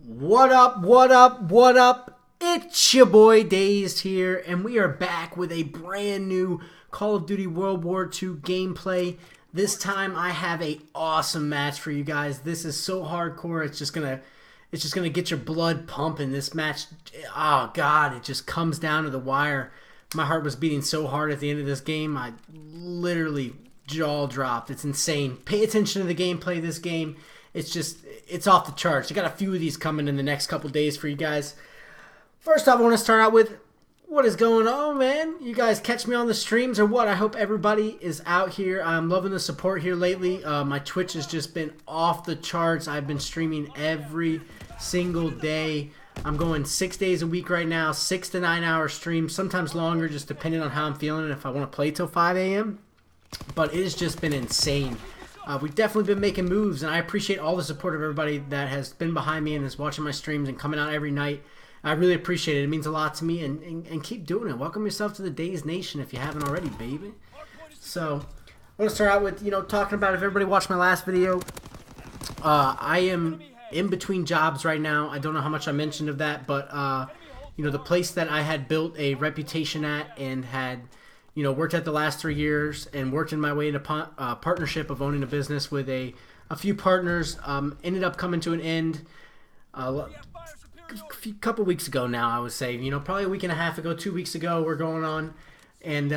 What up, what up, what up? It's your boy Dazed here, and we are back with a brand new Call of Duty World War II gameplay. This time I have a awesome match for you guys. This is so hardcore, it's just gonna get your blood pumping. This match, oh god, it just comes down to the wire. My heart was beating so hard at the end of this game, I literally jaw dropped. It's insane. Pay attention to the gameplay of this game. It's off the charts. I got a few of these coming in the next couple days for you guys. First off, I want to start out with what is going on, man? You guys catch me on the streams or what? I hope everybody is out here. I'm loving the support here lately. My Twitch has just been off the charts. I've been streaming every single day. I'm going 6 days a week right now, 6 to 9 hour streams, sometimes longer, just depending on how I'm feeling and if I want to play till 5 a.m. But it has just been insane. We've definitely been making moves, and I appreciate all the support of everybody that has been behind me and is watching my streams and coming out every night. I really appreciate it. It means a lot to me, and keep doing it. Welcome yourself to the Dazed Nation if you haven't already, baby. So, I want to start out with, talking about, if everybody watched my last video, I am in between jobs right now. I don't know how much I mentioned of that, but, the place that I had built a reputation at and had worked at the last 3 years and worked in my way into partnership of owning a business with a few partners. Ended up coming to an end a couple weeks ago now, I would say. Probably a week and a half ago, 2 weeks ago, we're going on. And,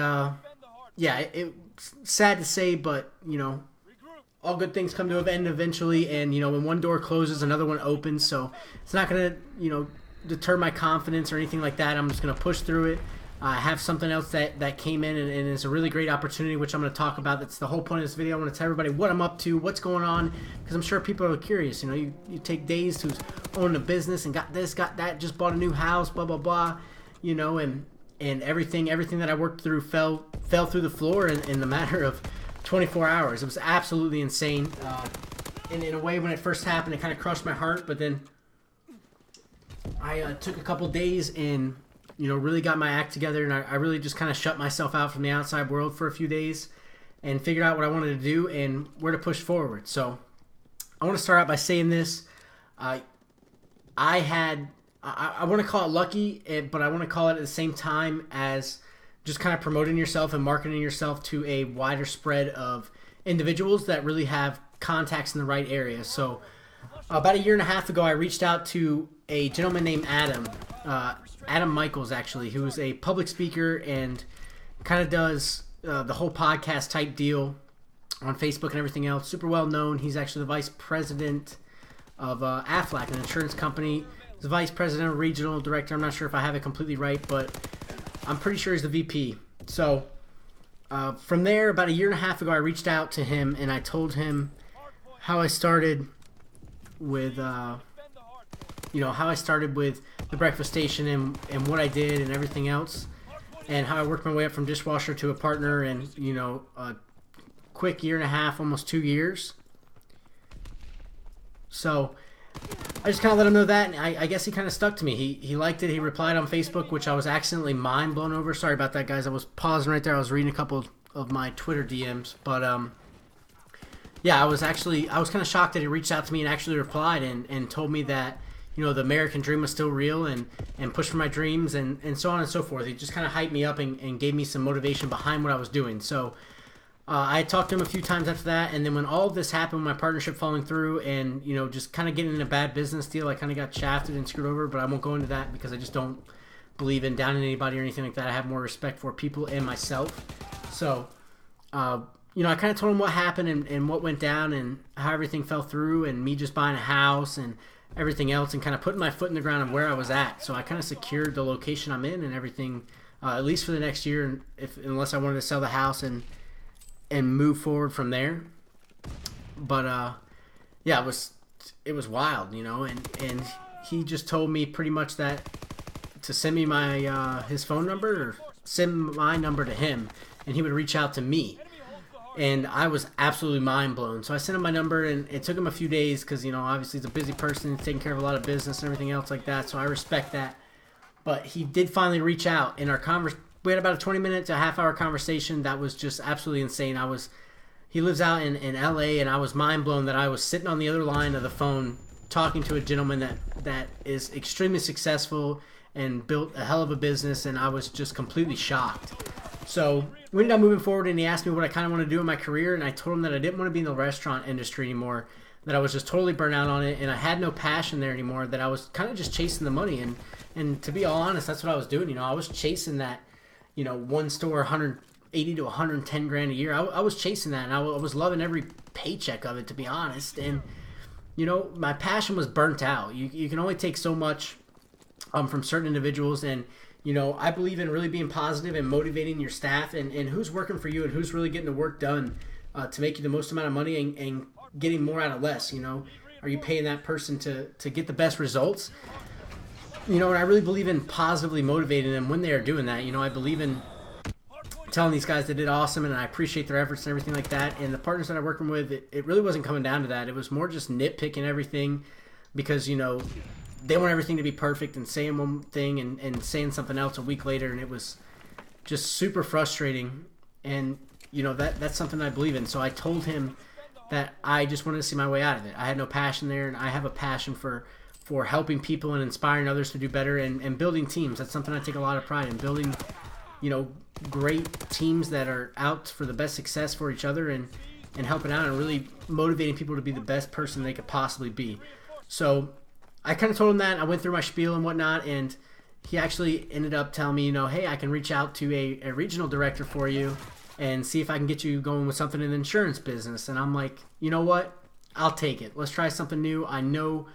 yeah, it's sad to say, but, all good things come to an end eventually. And, when one door closes, another one opens. So it's not going to, deter my confidence or anything like that. I'm just going to push through it. I have something else that came in and is a really great opportunity, which I'm going to talk about. That's the whole point of this video. I want to tell everybody what I'm up to, what's going on, because I'm sure people are curious. You take Dazed, who's owning a business and got this, got that, just bought a new house, blah, blah, blah, and everything that I worked through fell through the floor in the matter of 24 hours. It was absolutely insane. And in a way, when it first happened, it kind of crushed my heart, but then I took a couple days and really got my act together, and I really just kind of shut myself out from the outside world for a few days and figured out what I wanted to do and where to push forward. So I want to start out by saying this. I want to call it lucky, but I want to call it at the same time as just kind of promoting yourself and marketing yourself to a wider spread of individuals that really have contacts in the right area. So about a year and a half ago, I reached out to a gentleman named Adam Michaels, actually, who's a public speaker and kind of does the whole podcast type deal on Facebook and everything else. Super well known. He's actually the vice president of Aflac, an insurance company. He's the vice president or regional director. I'm not sure if I have it completely right, but I'm pretty sure he's the VP. So from there, about a year and a half ago, I reached out to him and I told him how I started with the breakfast station and what I did and everything else, and how I worked my way up from dishwasher to a partner in a quick year and a half, almost 2 years. So I just kind of let him know that, and I guess he kind of stuck to me. He liked it. He replied on Facebook, which I was accidentally mind blown over. Sorry about that, guys. I was pausing right there. I was reading a couple of my Twitter DMs, but yeah, I was kind of shocked that he reached out to me and actually replied and told me that the American dream was still real and pushed for my dreams and so on and so forth. He just kind of hyped me up and gave me some motivation behind what I was doing. So I talked to him a few times after that, and then when all of this happened, my partnership falling through and just kind of getting in a bad business deal, I kind of got shafted and screwed over, but I won't go into that because I just don't believe in downing anybody or anything like that. I have more respect for people and myself. So I kind of told him what happened and what went down and how everything fell through and me just buying a house and everything else and kind of putting my foot in the ground of where I was at. So I kind of secured the location I'm in and everything, at least for the next year, unless I wanted to sell the house and move forward from there. But yeah, it was wild, and he just told me pretty much that to send me my his phone number or send my number to him, and he would reach out to me. And I was absolutely mind blown. So I sent him my number, and it took him a few days because, obviously he's a busy person. He's taking care of a lot of business and everything else like that. So I respect that. But he did finally reach out. In our we had about a 20-minute to a half-hour conversation that was just absolutely insane. He lives out in LA, and I was mind blown that I was sitting on the other line of the phone talking to a gentleman that is extremely successful and built a hell of a business, and I was just completely shocked. So we ended up moving forward, and he asked me what I kind of want to do in my career, and I told him that I didn't want to be in the restaurant industry anymore, that I was just totally burnt out on it, and I had no passion there anymore, that I was kind of just chasing the money. And to be all honest, that's what I was doing. You know, I was chasing that, you know, one store 180 to 110 grand a year. I was chasing that, and I was loving every paycheck of it, to be honest. And, you know, my passion was burnt out. You can only take so much from certain individuals, and you know, I believe in really being positive and motivating your staff and who's working for you and who's really getting the work done to make you the most amount of money and getting more out of less. You know, are you paying that person to get the best results? You know, and I really believe in positively motivating them when they are doing that. You know, I believe in telling these guys they did awesome, and I appreciate their efforts and everything like that. And the partners that I'm working with, it really wasn't coming down to that. It was more just nitpicking everything because, you know, they want everything to be perfect and saying one thing and saying something else a week later, and it was just super frustrating. And, you know, that's something I believe in. So I told him that I just wanted to see my way out of it. I had no passion there, and I have a passion for helping people and inspiring others to do better and building teams. That's something I take a lot of pride in, building, you know, great teams that are out for the best success for each other and helping out and really motivating people to be the best person they could possibly be. So I kind of told him that. I went through my spiel and whatnot, and he actually ended up telling me, you know, hey, I can reach out to a regional director for you and see if I can get you going with something in the insurance business. And I'm like, you know what? I'll take it. Let's try something new. I know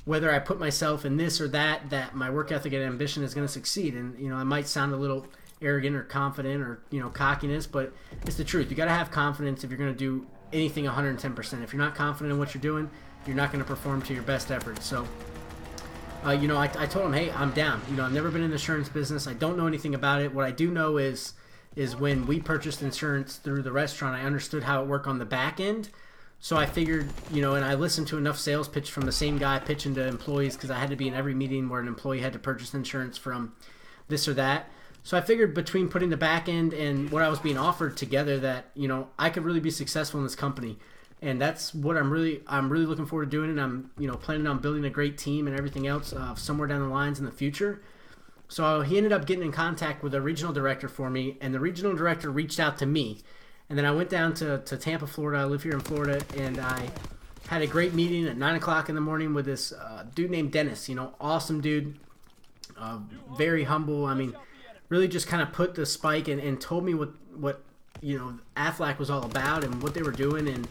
whether I put myself in this or that my work ethic and ambition is going to succeed. And, you know, I might sound a little arrogant or confident or, you know, cockiness, but it's the truth. You got to have confidence if you're going to do anything 110%. If you're not confident in what you're doing, you're not going to perform to your best effort. So, you know, I told him, hey, I'm down. You know, I've never been in the insurance business. I don't know anything about it. What I do know is when we purchased insurance through the restaurant, I understood how it worked on the back end. So I figured, you know, and I listened to enough sales pitch from the same guy pitching to employees because I had to be in every meeting where an employee had to purchase insurance from this or that. So I figured between putting the back end and what I was being offered together that, you know, I could really be successful in this company. And that's what I'm really looking forward to doing, and I'm, you know, planning on building a great team and everything else somewhere down the lines in the future. So he ended up getting in contact with a regional director for me, and the regional director reached out to me. And then I went down to Tampa, Florida. I live here in Florida, and I had a great meeting at 9 o'clock in the morning with this dude named Dennis. You know, awesome dude, very humble. I mean, really just kind of put the spike and told me what you know, Aflac was all about and what they were doing and,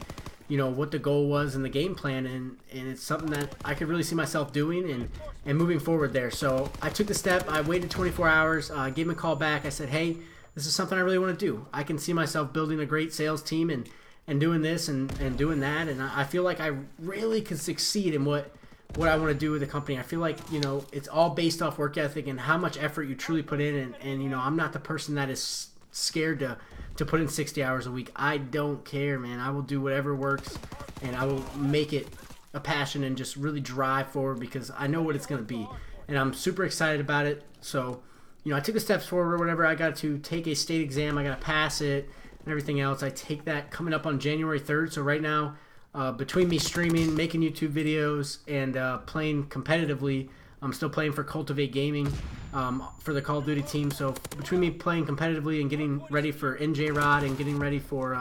you know, what the goal was and the game plan, and it's something that I could really see myself doing and moving forward there. So I took the step. I waited 24 hours, gave him a call back. I said, hey, this is something I really want to do. I can see myself building a great sales team and doing this and doing that, and I feel like I really could succeed in what I want to do with the company. I feel like, you know, it's all based off work ethic and how much effort you truly put in, and you know, I'm not the person that is scared to put in 60 hours a week. I don't care, man. I will do whatever works, and I will make it a passion and just really drive forward because I know what it's going to be, and I'm super excited about it. So, you know, I took the steps forward or whatever. I got to take a state exam. I got to pass it and everything else. I take that coming up on January 3rd. So right now, between me streaming, making YouTube videos, and playing competitively, I'm still playing for Cultivate Gaming for the Call of Duty team. So between me playing competitively and getting ready for NJ Rod and getting ready for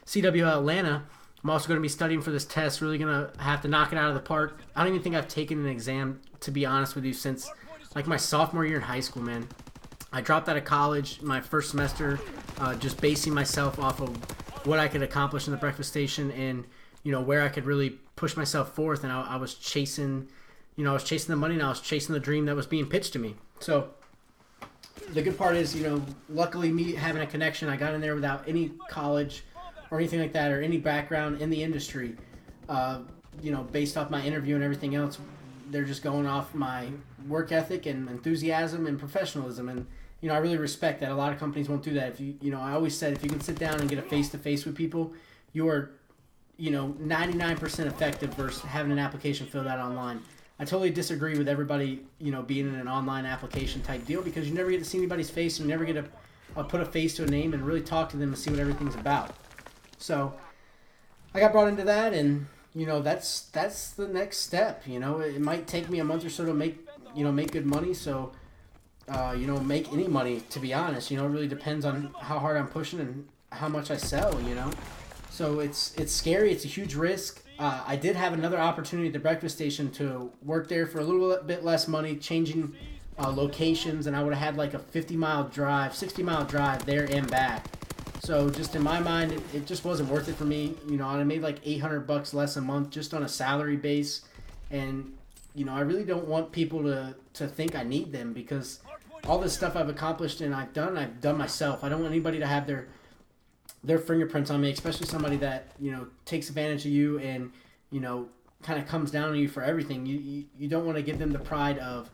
CW Atlanta, I'm also going to be studying for this test. Really going to have to knock it out of the park. I don't even think I've taken an exam, to be honest with you, since like my sophomore year in high school, man. I dropped out of college my first semester, just basing myself off of what I could accomplish in the breakfast station and, you know, where I could really push myself forth. And I was chasing, you know, I was chasing the money, and I was chasing the dream that was being pitched to me. So the good part is, you know, luckily me having a connection, I got in there without any college or anything like that or any background in the industry. You know, based off my interview and everything else, they're just going off my work ethic and enthusiasm and professionalism. And, you know, I really respect that. A lot of companies won't do that. If you know, I always said if you can sit down and get a face-to-face with people, you are, you know, 99% effective versus having an application filled out online. I totally disagree with everybody, you know, being in an online application type deal because you never get to see anybody's face and you never get to put a face to a name and really talk to them and see what everything's about. So I got brought into that, and, you know, that's the next step. You know, it might take me a month or so to make good money. So, you know, make any money, to be honest. You know, it really depends on how hard I'm pushing and how much I sell. You know, so it's scary. It's a huge risk. I did have another opportunity at the breakfast station to work there for a little bit less money, changing locations, and I would have had like a 50-mile drive, 60-mile drive there and back. So just in my mind, it just wasn't worth it for me. You know, and I made like $800 less a month just on a salary base, and you know, I really don't want people to think I need them, because all this stuff I've accomplished and I've done myself. I don't want anybody to have their fingerprints on me, especially somebody that, you know, takes advantage of you and, you know, kind of comes down on you for everything. You don't want to give them the pride of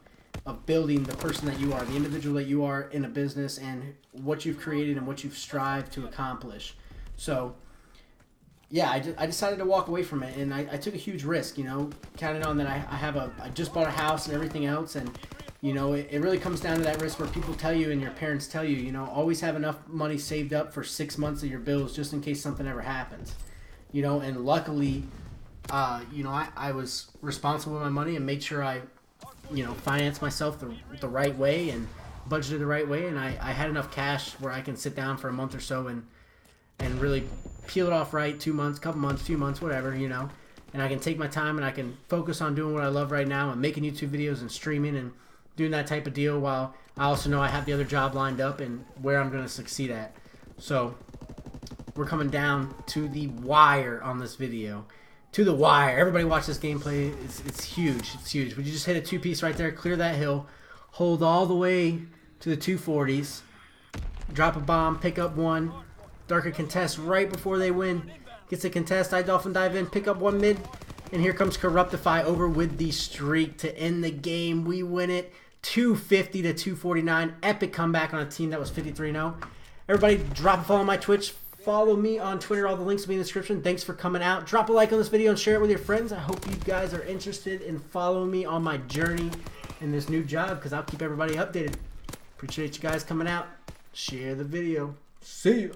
building the person that you are, the individual that you are in a business, and what you've created and what you've strived to accomplish. So yeah, I decided to walk away from it, and I took a huge risk, you know, counting on that I just bought a house and everything else, and you know, it really comes down to that risk where people tell you and your parents tell you, you know, always have enough money saved up for 6 months of your bills just in case something ever happens. You know, and luckily, you know, I was responsible with my money and made sure I, you know, financed myself the right way and budgeted the right way, and I had enough cash where I can sit down for a month or so and really peel it off right, 2 months, couple months, few months, whatever, you know, and I can take my time and I can focus on doing what I love right now and making YouTube videos and streaming and doing that type of deal, while I also know I have the other job lined up and where I'm going to succeed at. So we're coming down to the wire on this video. To the wire. Everybody watch this gameplay. It's huge. It's huge. Would you just hit a two-piece right there, clear that hill, hold all the way to the 240s, drop a bomb, pick up one, Darker contest right before they win. Gets a contest, I Dolphin dive in, pick up one mid, and here comes Corruptify over with the streak to end the game. We win it 250 to 249. Epic comeback on a team that was 53-0. Everybody drop a follow on my Twitch. Follow me on Twitter. All the links will be in the description. Thanks for coming out. Drop a like on this video and share it with your friends. I hope you guys are interested in following me on my journey in this new job, because I'll keep everybody updated. Appreciate you guys coming out. Share the video. See you.